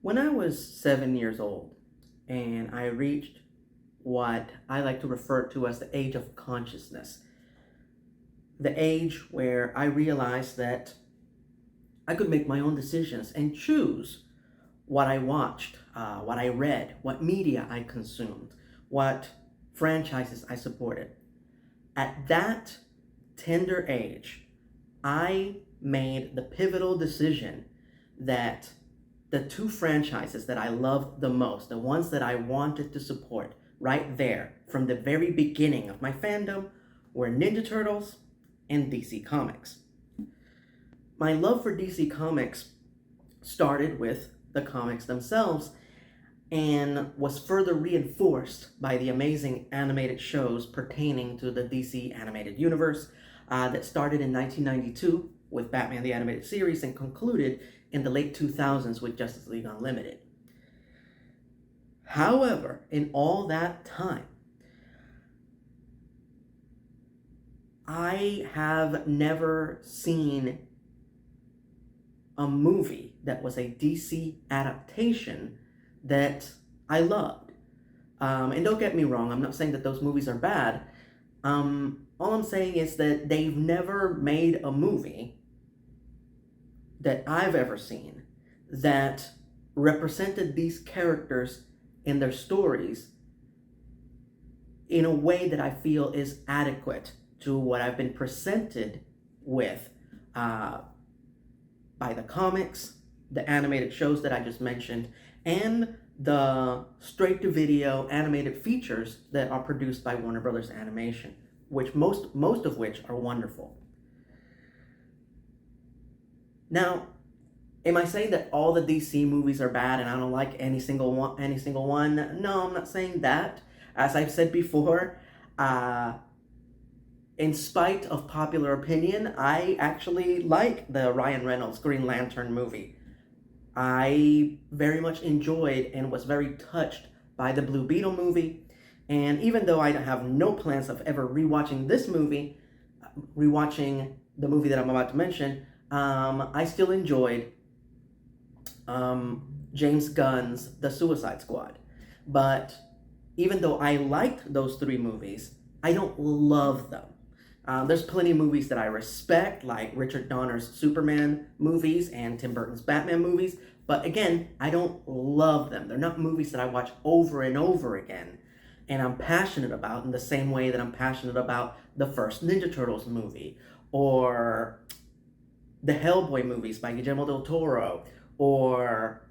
When I was 7 years old and I reached what I like to refer to as the age of consciousness, the age where I realized that I could make my own decisions and choose what I watched, what I read, what media I consumed, what franchises I supported. At that tender age, I made the pivotal decision that the two franchises that I loved the most, the ones that I wanted to support right there from the very beginning of my fandom, were Ninja Turtles and DC Comics. My love for DC Comics started with the comics themselves and was further reinforced by the amazing animated shows pertaining to the DC animated universe that started in 1992 with Batman the Animated Series and concluded in the late 2000s with Justice League Unlimited. However, in all that time, I have never seen a movie that was a DC adaptation that I loved. And don't get me wrong, I'm not saying that those movies are bad. All I'm saying is that they've never made a movie that I've ever seen that represented these characters in their stories in a way that I feel is adequate to what I've been presented with by the comics, the animated shows that I just mentioned, and the straight-to-video animated features that are produced by Warner Brothers Animation, which most of which are wonderful. Now, am I saying that all the DC movies are bad and I don't like any single one? No, I'm not saying that. As I've said before, in spite of popular opinion, I actually like the Ryan Reynolds Green Lantern movie. I very much enjoyed and was very touched by the Blue Beetle movie. And even though I have no plans of ever rewatching this movie, rewatching the movie that I'm about to mention, I still enjoyed James Gunn's The Suicide Squad. But even though I liked those three movies, I don't love them. There's plenty of movies that I respect, like Richard Donner's Superman movies and Tim Burton's Batman movies. But again, I don't love them. They're not movies that I watch over and over again and I'm passionate about in the same way that I'm passionate about the first Ninja Turtles movie or the Hellboy movies by Guillermo del Toro or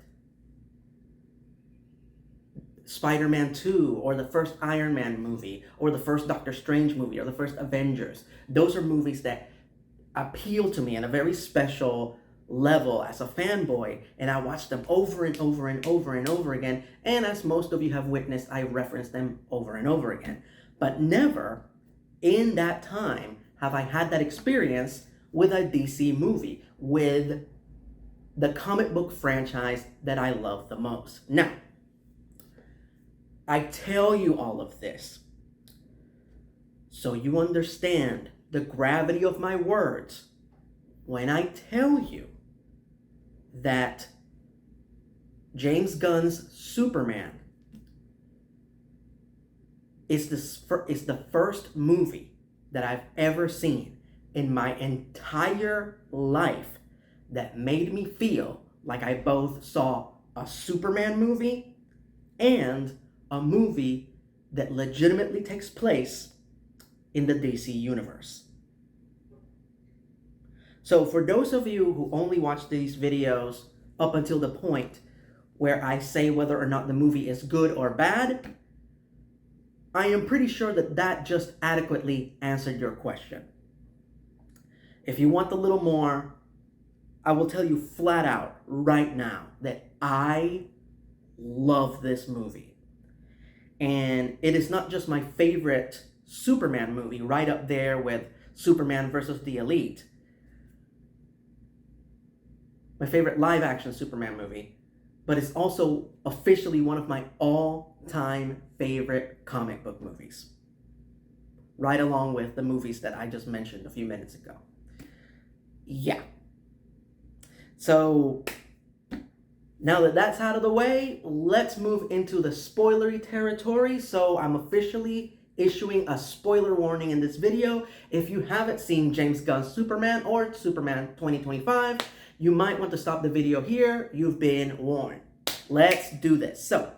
Spider-Man 2 or the first Iron Man movie or the first Doctor Strange movie or the first Avengers. Those are movies that appeal to me in a very special level as a fanboy, and I watch them over and over and over and over again, and as most of you have witnessed, I reference them over and over again. But never in that time have I had that experience with a DC movie, with the comic book franchise that I love the most. Now, I tell you all of this so you understand the gravity of my words when I tell you that James Gunn's Superman is the first movie that I've ever seen in my entire life that made me feel like I both saw a Superman movie and a movie that legitimately takes place in the DC universe. So for those of you who only watch these videos up until the point where I say whether or not the movie is good or bad, I am pretty sure that that just adequately answered your question. If you want a little more, I will tell you flat out right now that I love this movie. And it is not just my favorite Superman movie, right up there with Superman versus the Elite, my favorite live-action Superman movie, but it's also officially one of my all-time favorite comic book movies, right along with the movies that I just mentioned a few minutes ago. Yeah. So Now that that's out of the way, let's move into the spoilery territory. So I'm officially issuing a spoiler warning in this video. If you haven't seen James Gunn's Superman or Superman 2025, you might want to stop the video here. You've been warned. Let's do this. So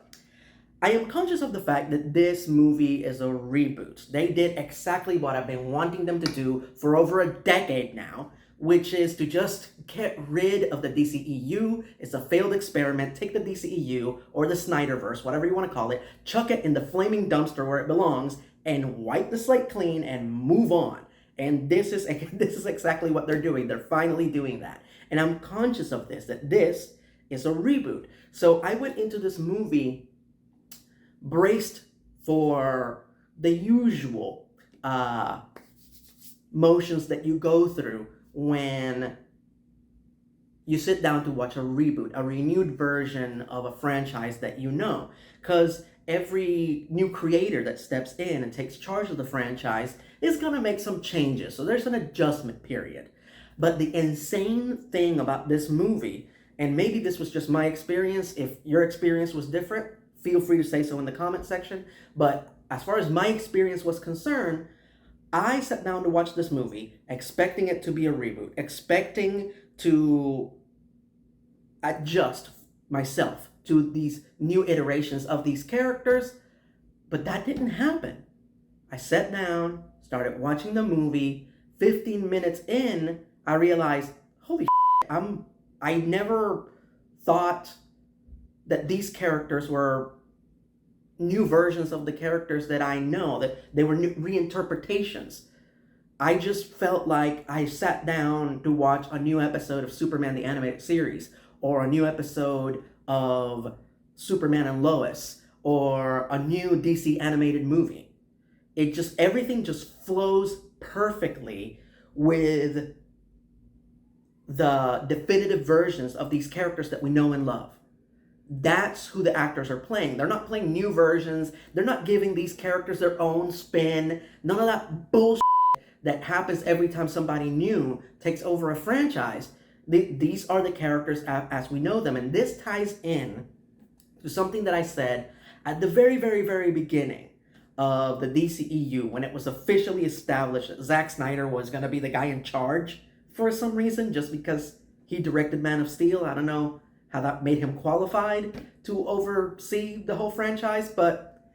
I am conscious of the fact that this movie is a reboot. They did exactly what I've been wanting them to do for over a decade now, which is to just get rid of the DCEU. It's a failed experiment. Take the DCEU or the Snyderverse, whatever you want to call it, chuck it in the flaming dumpster where it belongs, and wipe the slate clean and move on. And this is exactly what they're doing. They're finally doing that. And I'm conscious of this, that this is a reboot. So I went into this movie braced for the usual motions that you go through when you sit down to watch a reboot, a renewed version of a franchise that you know. Because every new creator that steps in and takes charge of the franchise is going to make some changes. So there's an adjustment period. But the insane thing about this movie, and maybe this was just my experience, if your experience was different, feel free to say so in the comment section. But as far as my experience was concerned, I sat down to watch this movie expecting it to be a reboot, expecting to adjust myself to these new iterations of these characters, but that didn't happen. I sat down, started watching the movie. 15 minutes in, I realized, holy shit, I never thought that these characters were new versions of the characters that I know, that they were new reinterpretations. I just felt like I sat down to watch a new episode of Superman the Animated Series, or a new episode of Superman and Lois, or a new DC animated movie. Everything just flows perfectly with the definitive versions of these characters that we know and love. That's who the actors are playing. They're not playing new versions. They're not giving these characters their own spin. None of that bullshit that happens every time somebody new takes over a franchise. These are the characters as we know them. And this ties in to something that I said at the very, very, very beginning of the DCEU, when it was officially established that Zack Snyder was going to be the guy in charge for some reason, just because he directed Man of Steel. I don't know how that made him qualified to oversee the whole franchise, but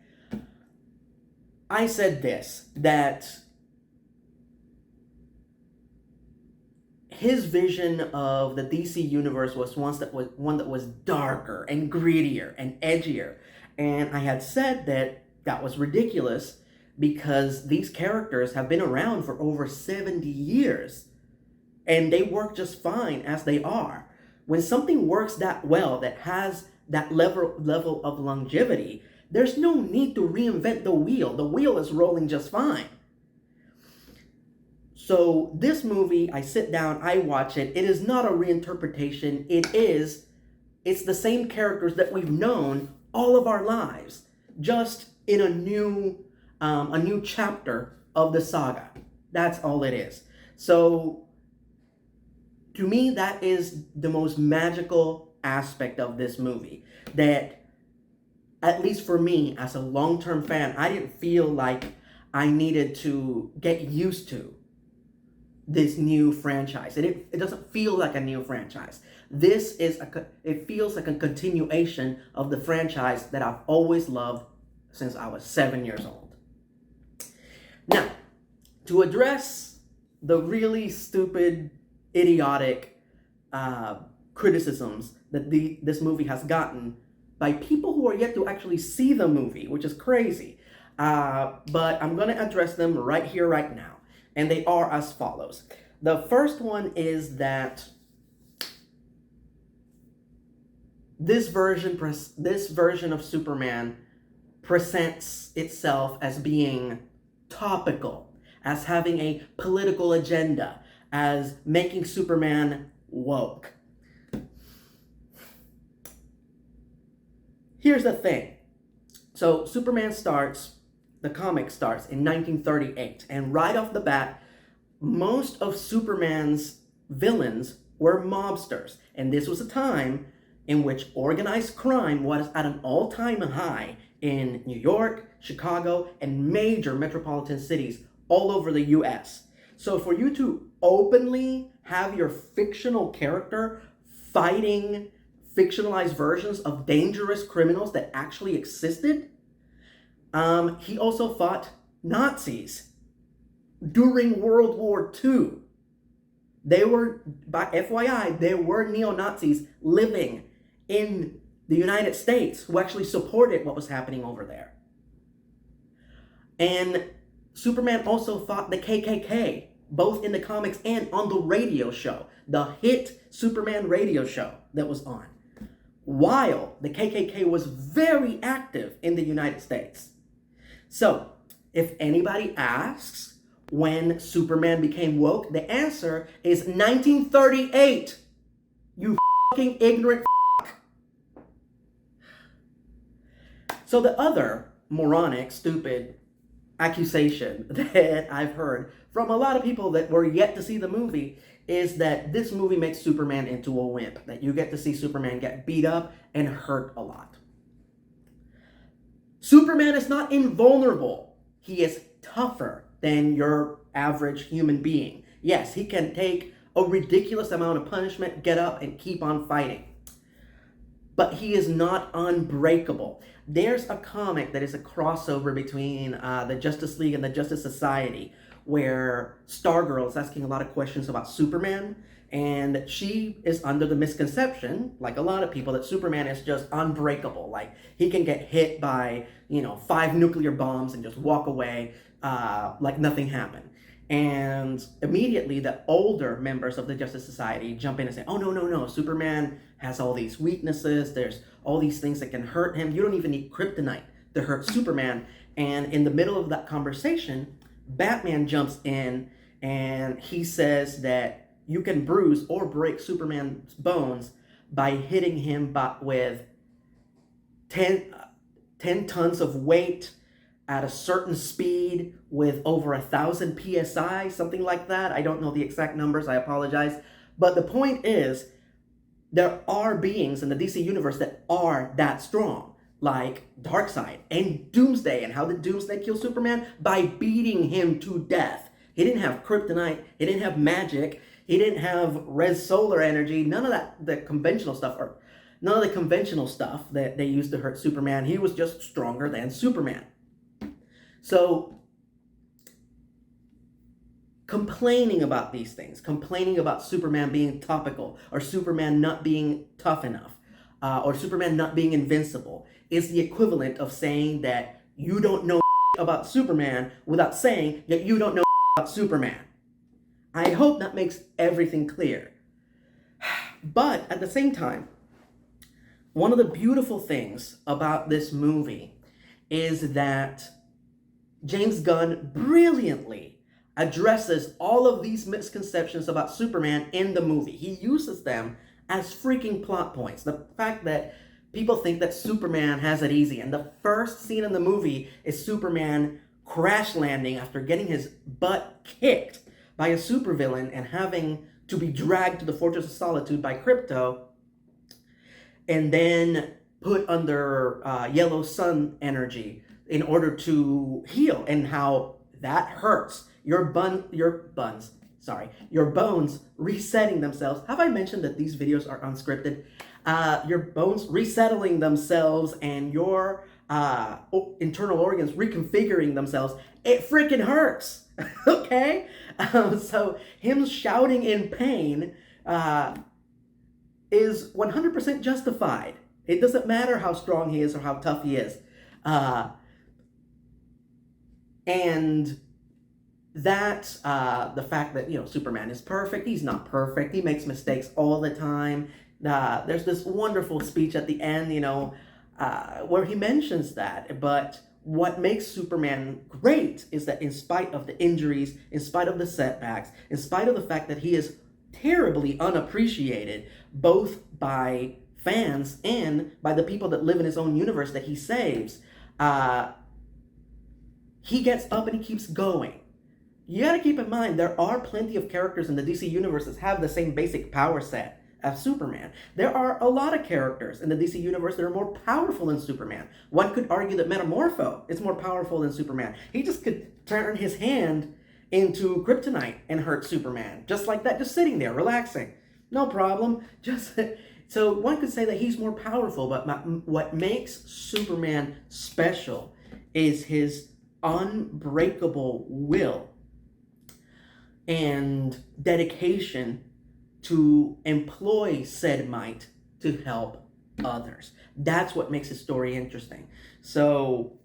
I said this, that his vision of the DC universe was one that was darker and grittier and edgier. And I had said that was ridiculous because these characters have been around for over 70 years and they work just fine as they are. When something works that well, that has that level of longevity, there's no need to reinvent the wheel. The wheel is rolling just fine. So this movie, I sit down, I watch it. It is not a reinterpretation. It's the same characters that we've known all of our lives, just in a new chapter of the saga. That's all it is. So to me, that is the most magical aspect of this movie. That, at least for me, as a long-term fan, I didn't feel like I needed to get used to this new franchise. It doesn't feel like a new franchise. It feels like a continuation of the franchise that I've always loved since I was 7 years old. Now, to address the really stupid, idiotic criticisms that this movie has gotten by people who are yet to actually see the movie, which is crazy. But I'm going to address them right here, right now. And they are as follows. The first one is that this version of Superman presents itself as being topical, as having a political agenda, as making Superman woke. Here's the thing. So Superman the comic starts in 1938, and right off the bat, most of Superman's villains were mobsters. And this was a time in which organized crime was at an all-time high in New York, Chicago, and major metropolitan cities all over the US. So for you to openly have your fictional character fighting fictionalized versions of dangerous criminals that actually existed, he also fought Nazis during World War II. They were, by FYI, there were neo-Nazis living in the United States who actually supported what was happening over there. And Superman also fought the KKK, both in the comics and on the radio show, the hit Superman radio show that was on, while the KKK was very active in the United States. So, if anybody asks when Superman became woke, the answer is 1938. You fucking ignorant fuck. So the other moronic, stupid accusation that I've heard from a lot of people that were yet to see the movie is that this movie makes Superman into a wimp, that you get to see Superman get beat up and hurt a lot. Superman is not invulnerable. He is tougher than your average human being. Yes, he can take a ridiculous amount of punishment, get up, and keep on fighting. But he is not unbreakable. There's a comic that is a crossover between the Justice League and the Justice Society, where Stargirl is asking a lot of questions about Superman, and she is under the misconception, like a lot of people, that Superman is just unbreakable. Like, he can get hit by, 5 nuclear bombs and just walk away like nothing happened. And immediately the older members of the Justice Society jump in and say, oh, no, Superman has all these weaknesses. There's all these things that can hurt him. You don't even need kryptonite to hurt Superman. And in the middle of that conversation, Batman jumps in and he says that you can bruise or break Superman's bones by hitting him with 10 tons of weight at a certain speed with over 1,000 PSI, something like that. I don't know the exact numbers, I apologize. But the point is, there are beings in the DC universe that are that strong, like Darkseid and Doomsday. And how did Doomsday kill Superman? By beating him to death. He didn't have kryptonite, he didn't have magic, he didn't have red solar energy, none of that, the conventional stuff, or none of the conventional stuff that they used to hurt Superman. He was just stronger than Superman. So, complaining about these things, complaining about Superman being topical, or Superman not being tough enough, or Superman not being invincible, is the equivalent of saying that you don't know about Superman without saying that you don't know about Superman. I hope that makes everything clear. But at the same time, one of the beautiful things about this movie is that James Gunn brilliantly addresses all of these misconceptions about Superman in the movie. He uses them as freaking plot points. The fact that people think that Superman has it easy, and the first scene in the movie is Superman crash landing after getting his butt kicked by a supervillain and having to be dragged to the Fortress of Solitude by Krypto, and then put under yellow sun energy in order to heal, and how that hurts. Your bones resetting themselves. Have I mentioned that these videos are unscripted? Your bones resettling themselves and your internal organs reconfiguring themselves. It freaking hurts, okay? So him shouting in pain is 100% justified. It doesn't matter how strong he is or how tough he is. And that, the fact that, Superman is perfect. He's not perfect. He makes mistakes all the time. There's this wonderful speech at the end, where he mentions that. But what makes Superman great is that in spite of the injuries, in spite of the setbacks, in spite of the fact that he is terribly unappreciated, both by fans and by the people that live in his own universe that he saves, he gets up and he keeps going. You gotta keep in mind, there are plenty of characters in the DC universe that have the same basic power set as Superman. There are a lot of characters in the DC universe that are more powerful than Superman. One could argue that Metamorpho is more powerful than Superman. He just could turn his hand into kryptonite and hurt Superman. Just like that, just sitting there, relaxing. No problem. Just so one could say that he's more powerful, but what makes Superman special is his unbreakable will and dedication to employ said might to help others. That's what makes his story interesting. So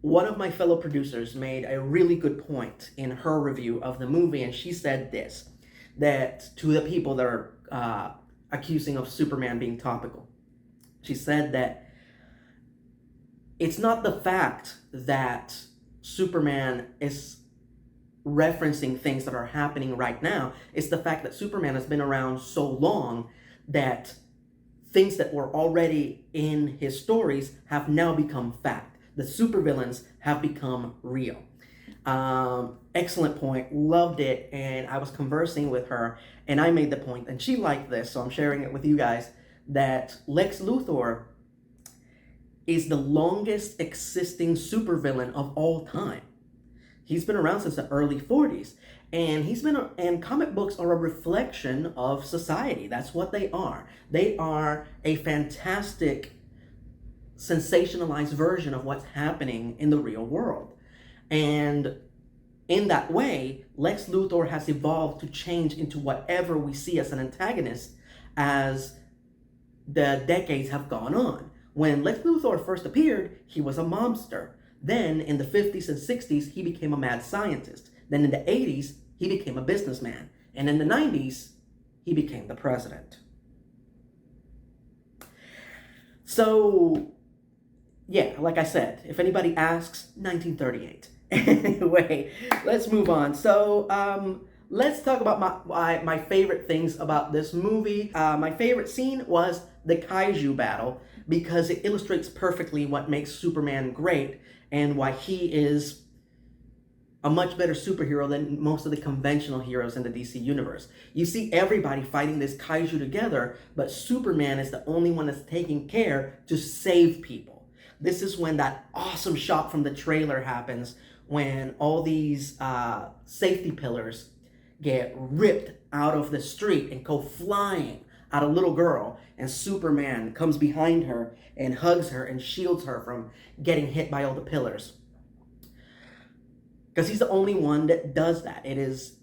one of my fellow producers made a really good point in her review of the movie, and she said this, that to the people that are accusing of Superman being topical, she said that it's not the fact that Superman is referencing things that are happening right now. It's the fact that Superman has been around so long that things that were already in his stories have now become fact. The supervillains have become real. Excellent point. Loved it. And I was conversing with her and I made the point, and she liked this, so I'm sharing it with you guys, that Lex Luthor is the longest existing supervillain of all time. He's been around since the early 40s, and comic books are a reflection of society. That's what they are. They are a fantastic, sensationalized version of what's happening in the real world. And in that way, Lex Luthor has evolved to change into whatever we see as an antagonist as the decades have gone on. When Lex Luthor first appeared, he was a mobster. Then in the 50s and 60s, he became a mad scientist. Then in the 80s, he became a businessman. And in the 90s, he became the president. So, yeah, like I said, if anybody asks, 1938. Anyway, let's move on. So, let's talk about my favorite things about this movie. My favorite scene was the kaiju battle, because it illustrates perfectly what makes Superman great and why he is a much better superhero than most of the conventional heroes in the DC universe. You see everybody fighting this kaiju together, but Superman is the only one that's taking care to save people. This is when that awesome shot from the trailer happens, when all these safety pillars get ripped out of the street and go flying at a little girl, and Superman comes behind her and hugs her and shields her from getting hit by all the pillars. Because he's the only one that does that. It is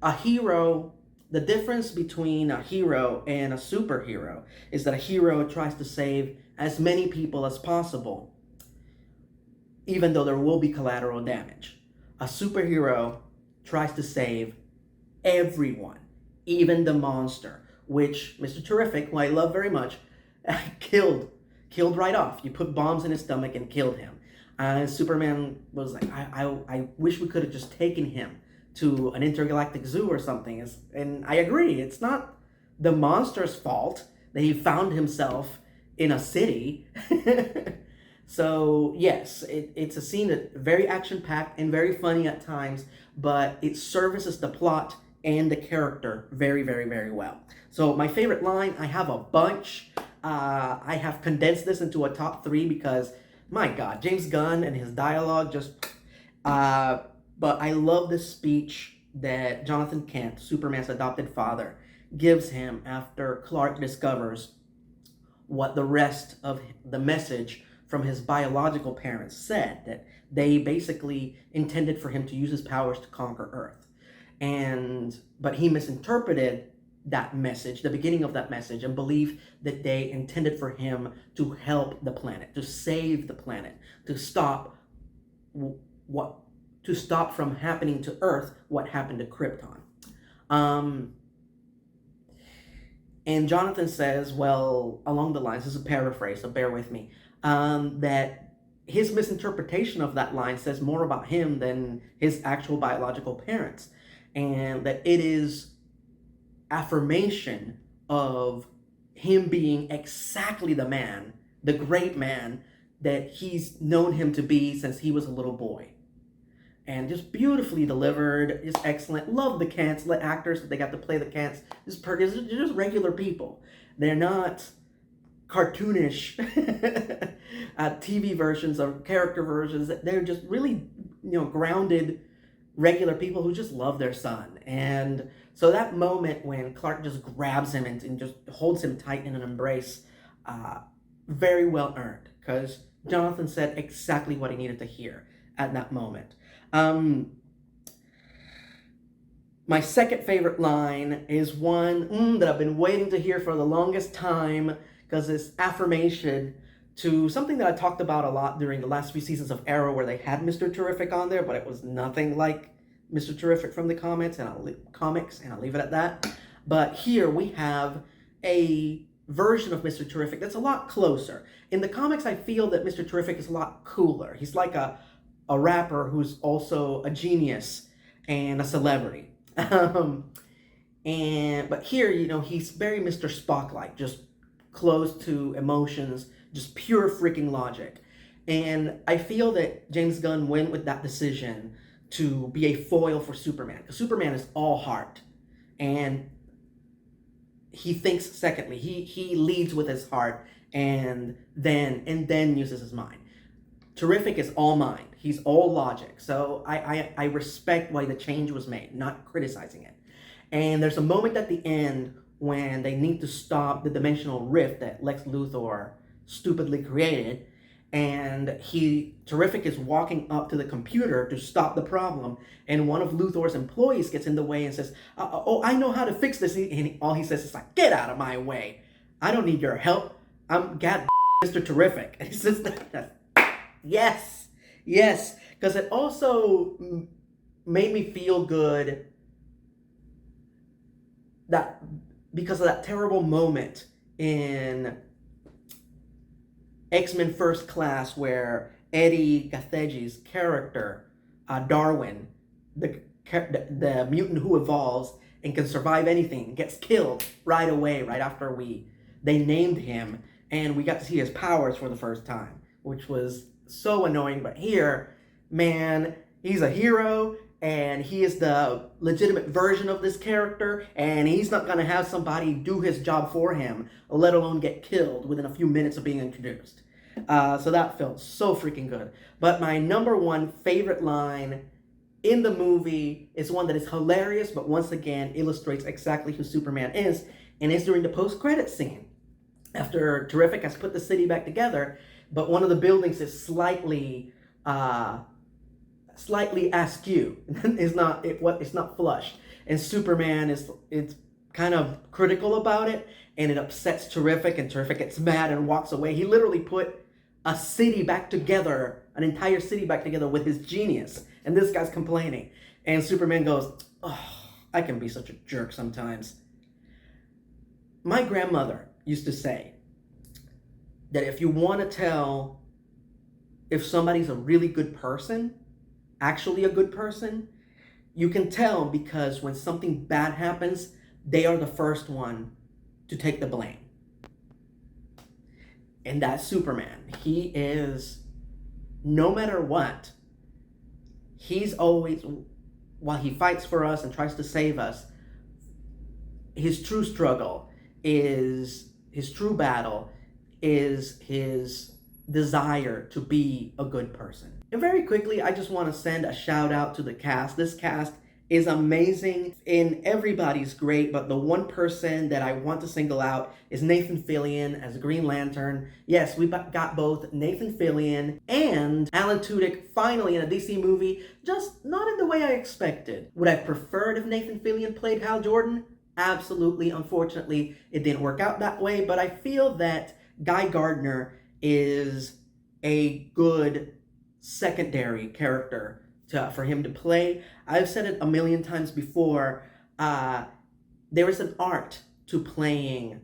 a hero. The difference between a hero and a superhero is that a hero tries to save as many people as possible, even though there will be collateral damage. A superhero tries to save everyone, even the monster, which Mr. Terrific, who I love very much, killed right off. You put bombs in his stomach and killed him. And Superman was like, I wish we could have just taken him to an intergalactic zoo or something. And I agree, it's not the monster's fault that he found himself in a city. So yes, it's a scene that's very action-packed and very funny at times, but it services the plot and the character very, very, very well. So my favorite line, I have a bunch. I have condensed this into a top 3 because, my God, James Gunn and his dialogue just... but I love the speech that Jonathan Kent, Superman's adopted father, gives him after Clark discovers what the rest of the message from his biological parents said, that they basically intended for him to use his powers to conquer Earth. But he misinterpreted that message, the beginning of that message, and believed that they intended for him to help the planet, to save the planet, to stop from happening to Earth what happened to Krypton. And Jonathan says, well, along the lines, this is a paraphrase, so bear with me, that his misinterpretation of that line says more about him than his actual biological parents, and that it is affirmation of him being exactly the man, the great man that he's known him to be since he was a little boy. and just beautifully delivered, just excellent. Love the Kents, the actors that they got to play the Kents. They're just regular people. They're not cartoonish TV versions or character versions. They're just really, grounded, regular people who just love their son. And so that moment when Clark just grabs him and just holds him tight in an embrace, very well earned, because Jonathan said exactly what he needed to hear at that moment. My second favorite line is one that I've been waiting to hear for the longest time, because it's affirmation to something that I talked about a lot during the last few seasons of Arrow, where they had Mr. Terrific on there, but it was nothing like Mr. Terrific from the comics, and I'll leave it at that. But here we have a version of Mr. Terrific that's a lot closer. In the comics, I feel that Mr. Terrific is a lot cooler. He's like a rapper who's also a genius and a celebrity. But here, he's very Mr. Spock-like, just close to emotions, just pure freaking logic. And I feel that James Gunn went with that decision to be a foil for Superman, because Superman is all heart, and he thinks secondly. He leads with his heart and then uses his mind. Terrific is all mind. He's all logic. So I respect why the change was made, not criticizing it. And there's a moment at the end when they need to stop the dimensional rift that Lex Luthor stupidly created, and Terrific is walking up to the computer to stop the problem, and one of Luthor's employees gets in the way and says, oh, I know how to fix this, and all he says is like, get out of my way. I don't need your help. I'm Mr. Terrific. And he says that. Yes, because it also made me feel good that because of that terrible moment in X-Men First Class where Eddie Gathegi's character, Darwin, the mutant who evolves and can survive anything, gets killed right away, right after they named him, and we got to see his powers for the first time, which was so annoying. But here, man, he's a hero, and he is the legitimate version of this character, and he's not going to have somebody do his job for him, let alone get killed within a few minutes of being introduced. So that felt so freaking good. But my number one favorite line in the movie is one that is hilarious, but once again illustrates exactly who Superman is, and it's during the post-credit scene. After Terrific has put the city back together, but one of the buildings is slightly askew. It's not flush, and Superman it's kind of critical about it, and it upsets Terrific, and Terrific gets mad and walks away. He literally put a city back together, an entire city back together with his genius, and this guy's complaining, and Superman goes, "Oh, I can be such a jerk sometimes." My grandmother used to say that if you want to tell if somebody's a really good person, actually a good person, you can tell because when something bad happens, they are the first one to take the blame. And that's Superman. He is, no matter what, he's always, while he fights for us and tries to save us, his true struggle is, his true battle is his desire to be a good person. And very quickly, I just want to send a shout out to the cast. This cast is amazing, and everybody's great, but the one person that I want to single out is Nathan Fillion as Green Lantern. Yes, we got both Nathan Fillion and Alan Tudyk finally in a DC movie, just not in the way I expected. Would I preferred if Nathan Fillion played Hal Jordan? Absolutely. Unfortunately, it didn't work out that way, but I feel that Guy Gardner is a good secondary character for him to play. I've said it a million times before. There is an art to playing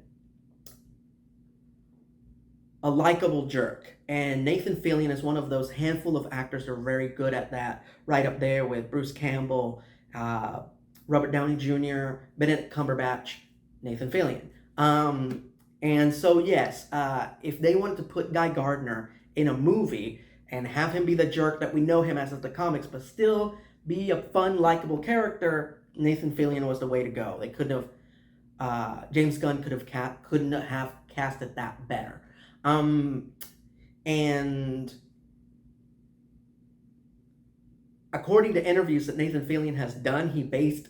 a likable jerk, and Nathan Fillion is one of those handful of actors who are very good at that, right up there with Bruce Campbell, Robert Downey Jr., Benedict Cumberbatch, Nathan Fillion. And so yes, if they wanted to put Guy Gardner in a movie and have him be the jerk that we know him as the comics, but still be a fun, likable character, Nathan Fillion was the way to go. They couldn't have, James Gunn couldn't have casted that better. And according to interviews that Nathan Fillion has done, he based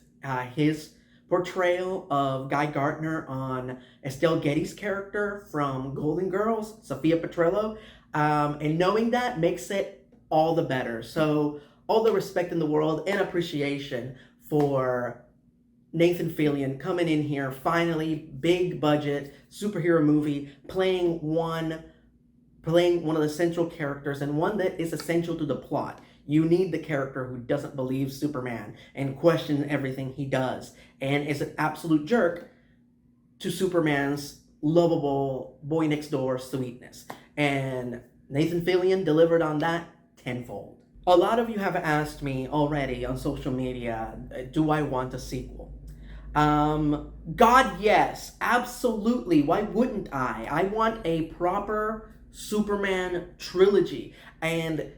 his portrayal of Guy Gardner on Estelle Getty's character from Golden Girls, Sophia Petrello. And knowing that makes it all the better. So all the respect in the world and appreciation for Nathan Fillion coming in here, finally, big budget superhero movie, playing one of the central characters and one that is essential to the plot. You need the character who doesn't believe Superman and questions everything he does and is an absolute jerk to Superman's lovable boy next door sweetness. And Nathan Fillion delivered on that tenfold. A lot of you have asked me already on social media, do I want a sequel? God, yes, absolutely. Why wouldn't I? I want a proper Superman trilogy. And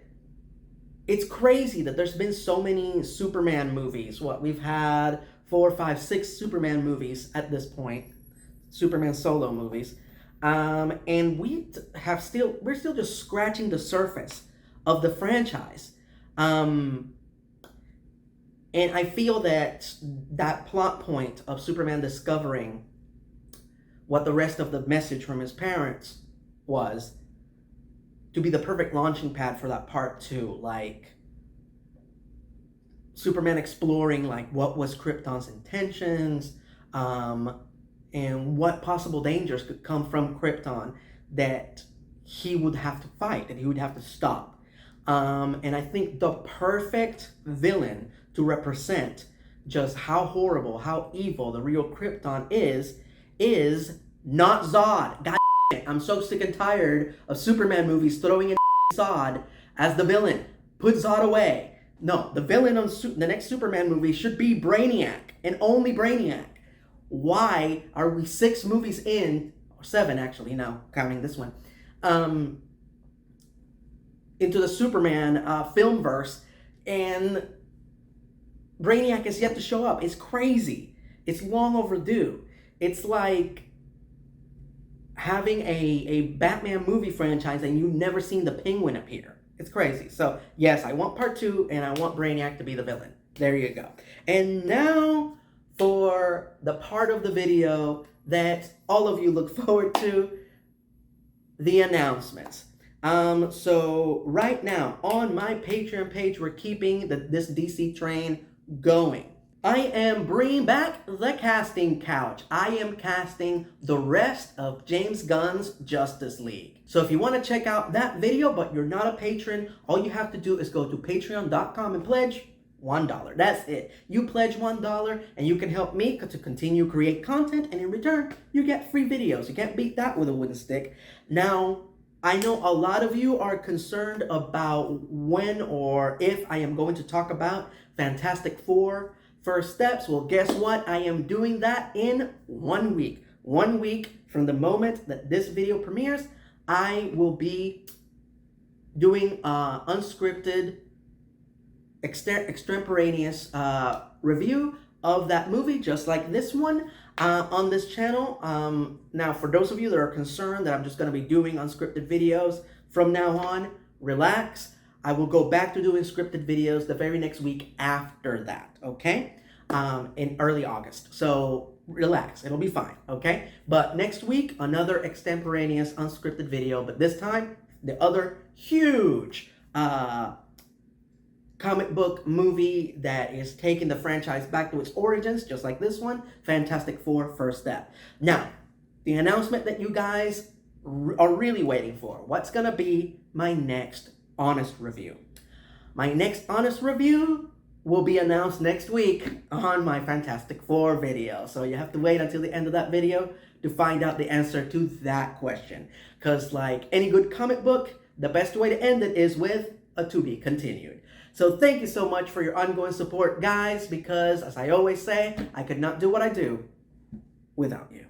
it's crazy that there's been so many Superman movies. We've had 4, 5, 6 Superman movies at this point. Superman solo movies. And we're still just scratching the surface of the franchise. And I feel that plot point of Superman discovering what the rest of the message from his parents was to be the perfect launching pad for that part 2. Like, Superman exploring, like, what was Krypton's intentions, and what possible dangers could come from Krypton that he would have to fight, that he would have to stop. And I think the perfect villain to represent just how horrible, how evil the real Krypton is not Zod. God damn it. I'm so sick and tired of Superman movies throwing in Zod as the villain. Put Zod away. No, the villain on the next Superman movie should be Brainiac, and only Brainiac. Why are we 6 movies in, or 7 actually now, counting this one, into the Superman film verse, and Brainiac is yet to show up? It's crazy. It's long overdue. It's like having a Batman movie franchise and you've never seen the Penguin appear. It's crazy. So yes, I want part 2 and I want Brainiac to be the villain. There you go. And now for the part of the video that all of you look forward to, the announcements. So right now on my Patreon page, we're keeping this DC train going. I am bringing back the casting couch. I am casting the rest of James Gunn's Justice League. So if you want to check out that video, but you're not a patron, all you have to do is go to patreon.com and pledge $1. That's it. You pledge $1 and you can help me to continue create content, and in return, you get free videos. You can't beat that with a wooden stick. Now, I know a lot of you are concerned about when or if I am going to talk about Fantastic Four First Steps. Well, guess what? I am doing that in 1 week. 1 week from the moment that this video premieres, I will be doing unscripted, extemporaneous review of that movie, just like this one, on this channel. Now, for those of you that are concerned that I'm just going to be doing unscripted videos from now on, relax. I will go back to doing scripted videos the very next week after that, okay? In early August. So relax, it'll be fine, okay? But next week, another extemporaneous unscripted video, but this time, the other huge comic book movie that is taking the franchise back to its origins, just like this one, Fantastic Four First Step. Now, the announcement that you guys are really waiting for. What's gonna be my next honest review? My next honest review will be announced next week on my Fantastic Four video. So you have to wait until the end of that video to find out the answer to that question. Because like any good comic book, the best way to end it is with a to be continued. So thank you so much for your ongoing support, guys, because as I always say, I could not do what I do without you.